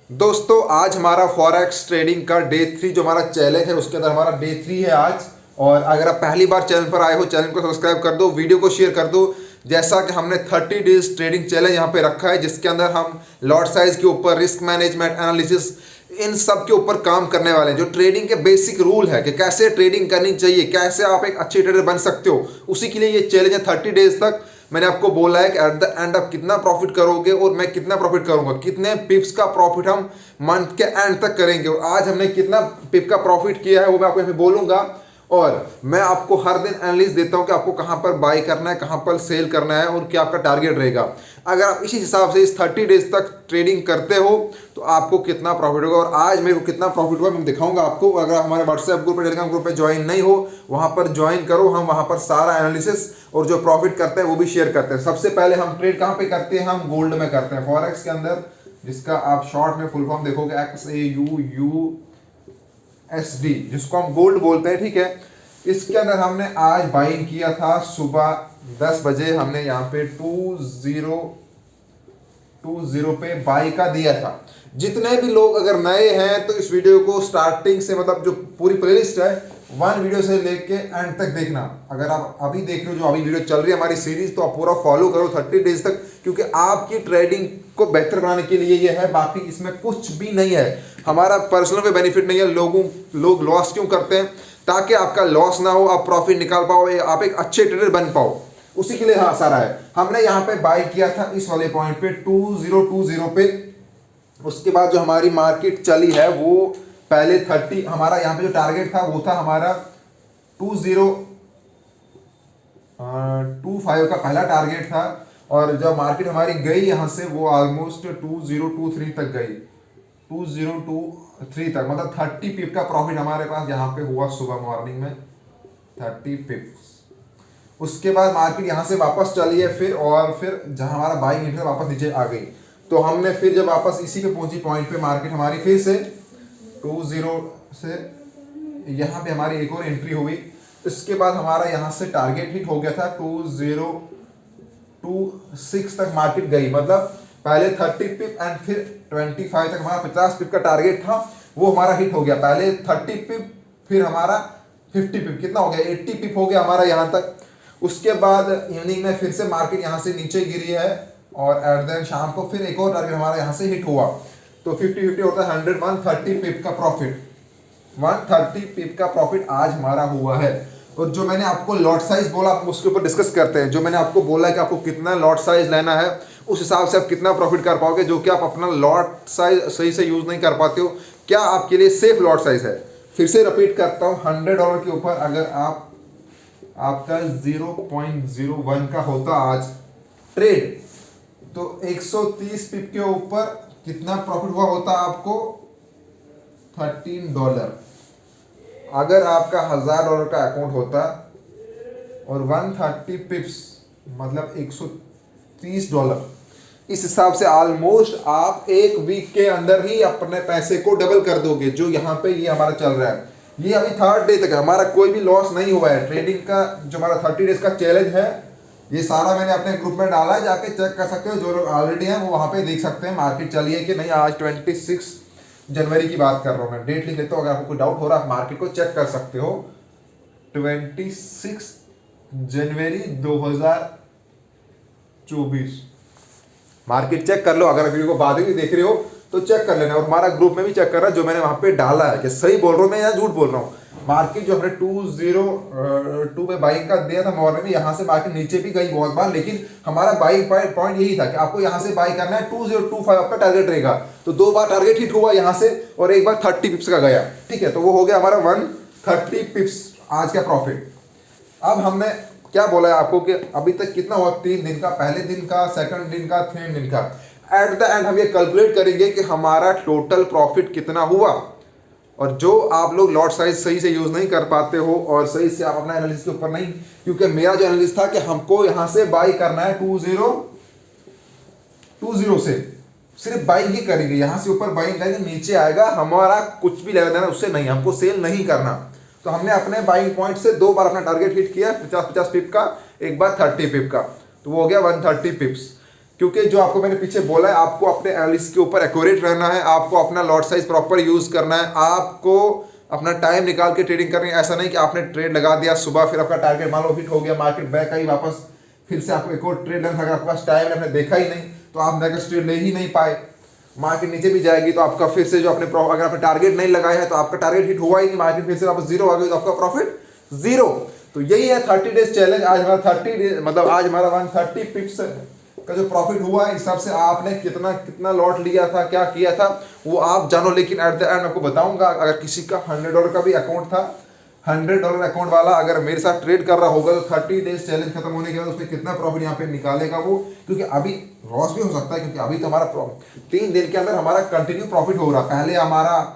दोस्तों आज हमारा फॉरेक्स ट्रेडिंग का डे 3 जो हमारा चैलेंज है उसके अंदर हमारा डे 3 है आज। और अगर आप पहली बार चैनल पर आए हो चैनल को सब्सक्राइब कर दो, वीडियो को शेयर कर दो। जैसा कि हमने 30 डेज ट्रेडिंग चैलेंज यहाँ पे रखा है जिसके अंदर हम लॉट साइज के ऊपर, रिस्क मैनेजमेंट, एनालिसिस, इन सब के ऊपर काम करने वाले हैं। जो ट्रेडिंग के बेसिक रूल है कि कैसे ट्रेडिंग करनी चाहिए, कैसे आप एक अच्छे ट्रेडर बन सकते हो, उसी के लिए ये चैलेंज है 30 डेज तक। मैंने आपको बोला है कि एट द एंड आप कितना प्रॉफिट करोगे और मैं कितना प्रॉफिट करूंगा, कितने पिप्स का प्रॉफिट हम मंथ के एंड तक करेंगे। और आज हमने कितना पिप का प्रॉफिट किया है वो मैं आपको यहाँ पे बोलूंगा। और मैं आपको हर दिन एनालिसिस देता हूं कि आपको कहां पर बाय करना है, कहां पर सेल करना है और क्या आपका टारगेट रहेगा। अगर आप इसी हिसाब से इस 30 डेज तक ट्रेडिंग करते हो तो आपको कितना प्रॉफिट होगा। और आज मेरे को कितना प्रॉफिट हुआ मैं दिखाऊंगा आपको। अगर हमारे व्हाट्सएप ग्रुप, टेलीग्राम ग्रुप में ज्वाइन नहीं हो, वहां पर ज्वाइन करो। हम वहां पर सारा एनालिसिस और जो प्रॉफिट करते हैं वो भी शेयर करते हैं। सबसे पहले हम ट्रेड कहां पे करते हैं, हम गोल्ड में करते हैं, फॉरेक्स के अंदर, जिसका आप शॉर्ट में फुल फॉर्म देखोगे XAUUSD, जिसको हम गोल्ड बोलते हैं। ठीक है, इसके अंदर हमने आज बाइंग किया था सुबह 10 बजे। हमने यहाँ पे 2020 पे बाई का दिया था। जितने भी लोग अगर नए हैं तो इस वीडियो को स्टार्टिंग से, मतलब जो पूरी प्लेलिस्ट है, 1 वीडियो से लेके एंड तक देखना। अगर आप अभी देख रहे हो, जो अभी वीडियो चल रही है हमारी सीरीज, तो आप पूरा फॉलो करो 30 डेज तक, क्योंकि आपकी ट्रेडिंग को बेहतर बनाने के लिए ये है। बाकी इसमें कुछ भी नहीं है, हमारा पर्सनल कोई बेनिफिट नहीं है। लोग लॉस क्यों करते हैं? ताकि आपका लॉस ना हो, आप प्रॉफिट निकाल पाओ, आप एक अच्छे ट्रेडर बन पाओ, उसी के लिए हाँ सारा है। हमने यहाँ पे बाय किया था इस वाले पॉइंट पे 2020 पे। उसके बाद जो हमारी मार्केट चली है वो पहले 30, हमारा यहाँ पे जो टारगेट था वो था हमारा 2025 का पहला टारगेट था। और जब मार्केट हमारी गई यहाँ से, वो ऑलमोस्ट 2023 तक गई, 2023 तक, मतलब 30 पिप का प्रॉफिट हमारे पास यहाँ पे हुआ सुबह मॉर्निंग में, 30 पिप्स। उसके बाद मार्केट यहाँ से वापस चली है फिर, और फिर जहाँ हमारा बाइंग इंटर वापस नीचे आ गई। तो हमने फिर जब वापस इसी पे पहुंची पॉइंट पे, मार्केट हमारी फिर से 20 से यहाँ पे हमारी एक और एंट्री हुई। इसके बाद हमारा यहाँ से टारगेट हिट हो गया था 2026 तक मार्केट गई, मतलब पहले 30 पिप एंड फिर 25 तक हमारा 50 पिप का टारगेट था, वो हमारा हिट हो गया। पहले 30 पिप, फिर हमारा 50 पिप, कितना हो गया, 80 पिप हो गया हमारा यहाँ तक। उसके बाद इवनिंग में फिर से मार्केट यहाँ से नीचे गिरी है, और एट देन शाम को फिर एक और टारगेट हमारा यहाँ से हिट हुआ। तो 50-50 होता है 100, 130 पिप का प्रॉफिट, 130 पिप का प्रॉफिट आज हमारा हुआ है। और जो मैंने आपको लॉट साइज बोला, आप उसके ऊपर डिस्कस करते हैं। जो मैंने आपको बोला है कि आपको कितना लॉट साइज लेना है, उस हिसाब से आप कितना प्रॉफिट कर पाओगे। जो कि आप अपना लॉट साइज सही से यूज नहीं कर पाते हो, क्या आपके लिए सेफ लॉट साइज है। फिर से रिपीट करता हूँ, $100 के ऊपर अगर आपका 0.01 का होता आज ट्रेड, तो 130 पिप के ऊपर कितना प्रॉफिट हुआ होता आपको, $13। अगर आपका $1000 का अकाउंट होता और 130 पिप्स मतलब $130, इस हिसाब से ऑलमोस्ट आप एक वीक के अंदर ही अपने पैसे को डबल कर दोगे। जो यहाँ पे ये हमारा चल रहा है, ये अभी 3rd डे तक है, हमारा कोई भी लॉस नहीं हुआ है। ट्रेडिंग का जो हमारा 30 डेज का चैलेंज है, ये सारा मैंने अपने ग्रुप में डाला है, जाके चेक कर सकते हो। जो लोग ऑलरेडी हैं वो वहाँ पे देख सकते हैं मार्केट चली है कि नहीं। आज 26 जनवरी की बात कर रहा हूँ मैं, डेट लिख लेता हूँ। अगर आपको कोई डाउट हो रहा है आप मार्केट को चेक कर सकते हो। 26 जनवरी 2024 मार्केट चेक कर लो। अगर वीडियो को बाद में देख रहे हो तो चेक कर लेना, और हमारा ग्रुप में भी चेक कर रहा है। जो मैंने वहां पे डाला है कि सही बोल रहा हूँ मैं या झूठ बोल रहा हूँ। मार्केट जो हमने 202 पे बाइंग का दिया था मॉर्निंग में, यहाँ से मार्केट नीचे भी गई बहुत बार, लेकिन हमारा बाइंग पॉइंट यही था कि आपको यहाँ से बाई करना है। 2025 आपका टारगेट रहेगा। तो 2 बार टारगेट हिट हुआ यहाँ से, और एक बार 30 पिप्स का गया। ठीक है, तो वो हो गया हमारा 130 पिप्स आज का प्रॉफिट। अब हमने क्या बोला है आपको कि अभी तक कितना हुआ, 3 दिन का, पहले दिन का, सेकंड दिन का, 3 दिन का। एट द एंड हम ये कैलकुलेट करेंगे कि हमारा टोटल प्रॉफिट कितना हुआ। और जो आप लोग लॉट साइज सही से यूज नहीं कर पाते हो, और सही से आप अपना एनालिसिस के ऊपर नहीं, क्योंकि मेरा जो एनालिसिस था कि हमको यहां से बाई करना है 2020 से, सिर्फ बाइंग ही करेंगे, यहां से ऊपर बाइंग करेंगे, नीचे आएगा, हमारा कुछ भी लेना देना उससे नहीं, हमको सेल नहीं करना। तो हमने अपने बाइंग पॉइंट से 2 बार अपना टारगेट हिट किया, 50-50 पिप का, एक बार 30 पिप का, तो वो हो गया 130 पिप्स। क्योंकि जो आपको मैंने पीछे बोला है, आपको अपने एनालिसिस के ऊपर एक्यूरेट रहना है, आपको अपना लॉट साइज प्रॉपर यूज करना है, आपको अपना टाइम निकाल के ट्रेडिंग करनी है। ऐसा नहीं कि आपने ट्रेड लगा दिया सुबह, फिर आपका टारगेट मान लो हिट हो गया, मार्केट बैक आई वापस, फिर से आपको एक और ट्रेड लेना था, अगर आपके पास टाइम आपने देखा ही नहीं तो आप नेक्स्ट ट्रेड ले ही नहीं पाए, मार्केट नीचे भी जाएगी तो आपका फिर से जो अपने अगर आपने टारगेट नहीं लगाया है तो आपका टारगेट हिट हुआ ही नहीं, मार्केट फिर से वापस जीरो आ गई तो आपका प्रॉफिट जीरो। तो यही है 30 डेज चैलेंज। आज हमारा 30 डेज मतलब आज हमारा 130 पिप्स का जो प्रॉफिट हुआ है, इस हिसाब से आपने कितना कितना लॉट लिया था, क्या किया था वो आप जानो। लेकिन एट द एंड आपको बताऊंगा, अगर किसी का $100 का भी अकाउंट था, $100 अकाउंट वाला अगर मेरे साथ ट्रेड कर रहा होगा तो 30 डेज चैलेंज खत्म होने के बाद उसने कितना प्रॉफिट यहाँ पे निकालेगा वो, क्योंकि अभी लॉस भी हो सकता है, क्योंकि अभी तो हमारा 3 दिन के अंदर हमारा कंटिन्यू प्रॉफिट हो रहा। पहले हमारा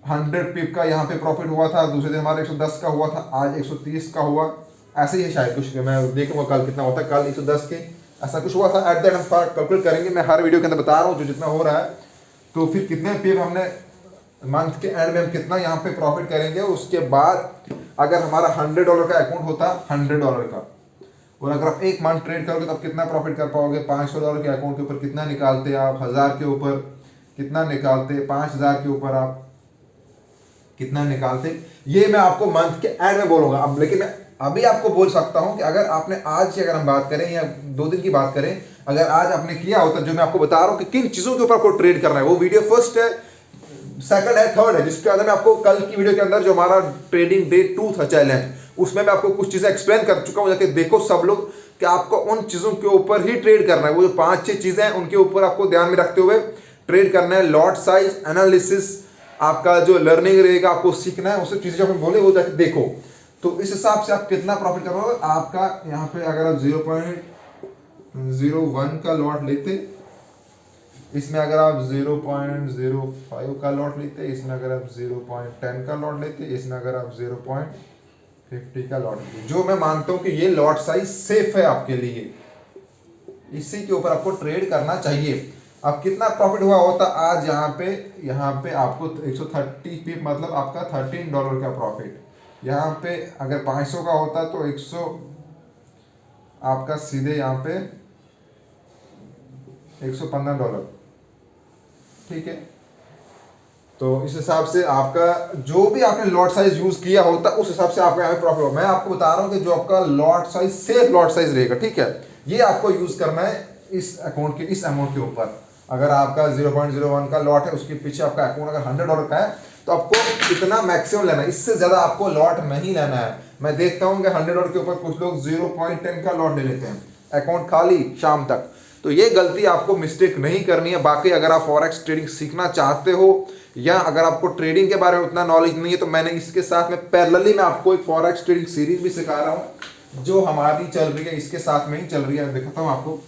100 पिप का यहाँ पे प्रॉफिट हुआ था, दूसरे दिन हमारा 110 का हुआ था, आज 130 का हुआ, ऐसे ही है शायद कुछ, मैं देखूंगा कल कितना होता है, कल 110 के ऐसा कुछ हुआ था। एट द एंड हम कैलकुलेट करेंगे, मैं हर वीडियो के अंदर बता रहा हूँ जो जितना हो रहा है। तो फिर कितने पिप हमने मंथ के एंड में हम कितना यहाँ पे प्रॉफिट करेंगे, उसके बाद अगर हमारा $100 का अकाउंट होता, $100 का, और अगर आप एक मंथ ट्रेड करोगे तो आप कितना प्रॉफिट कर पाओगे। $500 के अकाउंट के ऊपर कितना निकालते आप, 1000 के ऊपर कितना निकालते, 5000 के ऊपर आप कितना निकालते, ये मैं आपको मंथ के एंड में बोलूंगा। अब लेकिन मैं अभी आपको बोल सकता हूं कि अगर आपने आज की अगर हम बात करें या 2 दिन की बात करें, अगर आज आपने किया होता जो मैं आपको बता रहा हूं कि किन चीजों के ऊपर आपको ट्रेड करना है, वो वीडियो फर्स्ट है, सेकंड है, थर्ड है, जिसके अंदर मैं आपको कल की वीडियो के अंदर जो हमारा ट्रेडिंग डे 2 था चैलेंज, उसमें मैं आपको कुछ चीजें एक्सप्लेन कर चुका हूं। जाके देखो सब लोग कि आपको उन चीजों के ऊपर ही ट्रेड करना है। वो जो 5-6 चीजें हैं उनके ऊपर आपको ध्यान में रखते हुए ट्रेड करना है। लॉट साइज एनालिसिस आपका जो लर्निंग रहेगा, आपको सीखना है, उससे चीजें जो हम बोले वो जाके देखो। तो इस हिसाब से आप कितना प्रॉफिट करोगे। आपका यहाँ पे अगर आप 0.01 का लॉट लेते, इसमें अगर आप 0.05 का लॉट लेते, इसमें अगर आप 0.10 का लॉट लेते, इसमें अगर आप 0.50 का लॉट लेते, जो मैं मानता हूँ कि ये लॉट साइज सेफ है आपके लिए, इसी के ऊपर आपको ट्रेड करना चाहिए। अब कितना प्रॉफिट हुआ होता आज यहाँ पे आपको 130 पिप मतलब आपका $13 का प्रॉफिट। यहाँ पे अगर 500 का होता तो 100 आपका सीधे यहाँ पे $115, ठीक है। तो इस हिसाब से आपका जो भी आपने लॉट साइज यूज किया होता उस हिसाब से आपका यहाँ पे प्रॉफिट हो। मैं आपको बता रहा हूँ कि जो आपका lot size safe lot size रहेगा, ठीक है, ये आपको यूज करना है इस अकाउंट के, इस अमाउंट के ऊपर। अगर आपका 0.01 का लॉट है, उसके पीछे आपका अकाउंट अगर $100 का है तो आपको इतना मैक्सिमम लेना है, इससे ज्यादा आपको लॉट नहीं लेना है। मैं देखता हूँ कि $100 के ऊपर कुछ लोग 0.10 का लॉट ले लेते हैं, अकाउंट खाली शाम तक। तो ये गलती आपको मिस्टेक नहीं करनी है। बाकी अगर आप फॉरेक्स ट्रेडिंग सीखना चाहते हो या अगर आपको ट्रेडिंग के बारे में उतना नॉलेज नहीं है, तो मैंने इसके साथ में पैरेलली मैं आपको एक फॉरेक्स ट्रेडिंग सीरीज भी सिखा रहा हूँ जो हमारी चल रही है, इसके साथ में ही चल रही है, दिखाता हूँ आपको।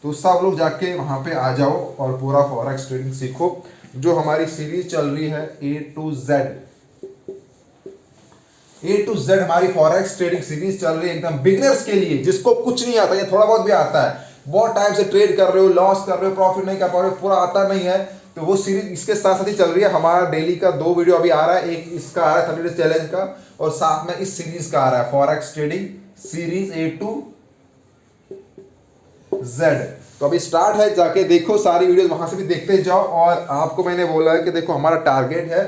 तो सब लोग जाके वहाँ पे आ जाओ और पूरा फॉरेक्स ट्रेडिंग सीखो। जो हमारी सीरीज चल रही है A to Z हमारी फॉरेक्स ट्रेडिंग सीरीज चल रही है एकदम बिगिनर्स के लिए, जिसको कुछ नहीं आता या थोड़ा बहुत भी आता है, बहुत टाइम से ट्रेड कर रहे हो, लॉस कर रहे हो, प्रॉफिट नहीं कर पा रहे हो, पूरा आता नहीं है, तो वो सीरीज इसके साथ साथ ही चल रही है। हमारा डेली का 2 वीडियो अभी आ रहा है, एक इसका आ रहा है 30 डेज चैलेंज का, और साथ में इस सीरीज का आ रहा है forex trading series A to Z। तो अभी स्टार्ट है, जाके देखो सारी वीडियोस वहां से भी देखते जाओ। और आपको मैंने बोला है कि देखो हमारा टारगेट है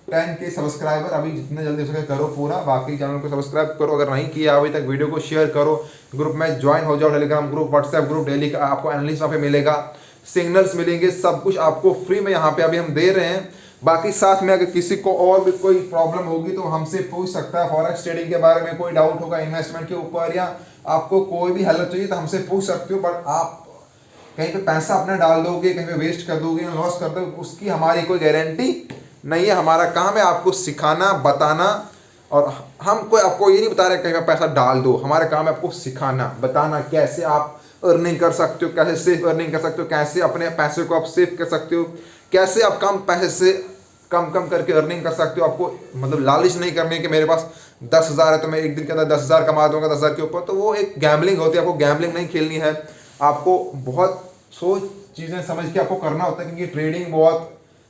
10K सब्सक्राइबर, अभी जितने जल्दी हो सके करो पूरा। बाकी चैनल को सब्सक्राइब करो, अगर नहीं किया अभी तक वीडियो को शेयर करो, ग्रुप में ज्वाइन हो जाओ, Telegram group, WhatsApp group, daily का आपको एनालिस्ट वहाँ पे मिलेगा, सिग्नल्स मिलेंगे, सब कुछ आपको फ्री में यहाँ पे अभी हम दे रहे हैं। बाकी साथ में अगर किसी को और भी कोई प्रॉब्लम होगी तो हमसे पूछ सकता है, फॉरेक्स ट्रेडिंग के बारे में कोई डाउट होगा, इन्वेस्टमेंट के ऊपर, या आपको कोई भी हेल्प चाहिए तो हमसे पूछ सकते हो। बट आप कहीं पे पैसा अपना डाल दोगे, कहीं पे वेस्ट कर दोगे, लॉस कर दोगे, उसकी हमारी कोई गारंटी नहीं है। हमारा काम है आपको सिखाना, बताना, और हम कोई आपको ये नहीं बता रहे कहीं पे पैसा डाल दो। हमारा काम है आपको सिखाना, बताना कैसे आप अर्निंग कर सकते हो, कैसे सेफ अर्निंग कर सकते हो, कैसे अपने पैसे को आप सेव कर सकते हो, कैसे आप कम पैसे से कम करके अर्निंग कर सकते हो। आपको मतलब लालच नहीं करनी है कि मेरे पास 10,000 है तो मैं एक दिन के अंदर 10,000 कमा दूंगा 10,000 के ऊपर, तो वो एक गैम्बलिंग होती है। आपको गैम्बलिंग नहीं खेलनी है, आपको बहुत सोच चीज़ें समझ के आपको करना होता है, क्योंकि ट्रेडिंग बहुत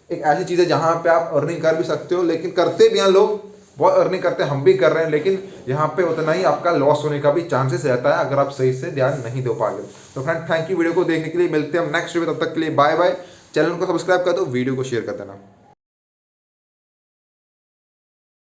एक ऐसी चीज़ है जहाँ पे आप अर्निंग कर भी सकते हो, लेकिन करते भी हैं लोग बहुत अर्निंग करते हैं, हम भी कर रहे हैं, लेकिन यहाँ पे उतना ही आपका लॉस होने का भी चांसेस रहता है अगर आप सही से ध्यान नहीं दे पाओगे। तो फ्रेंड थैंक यू वीडियो को देखने के लिए, मिलते हैं हम नेक्स्ट वीडियो, तब तक के लिए बाय बाय। चैनल को सब्सक्राइब कर दो, वीडियो को शेयर कर देना।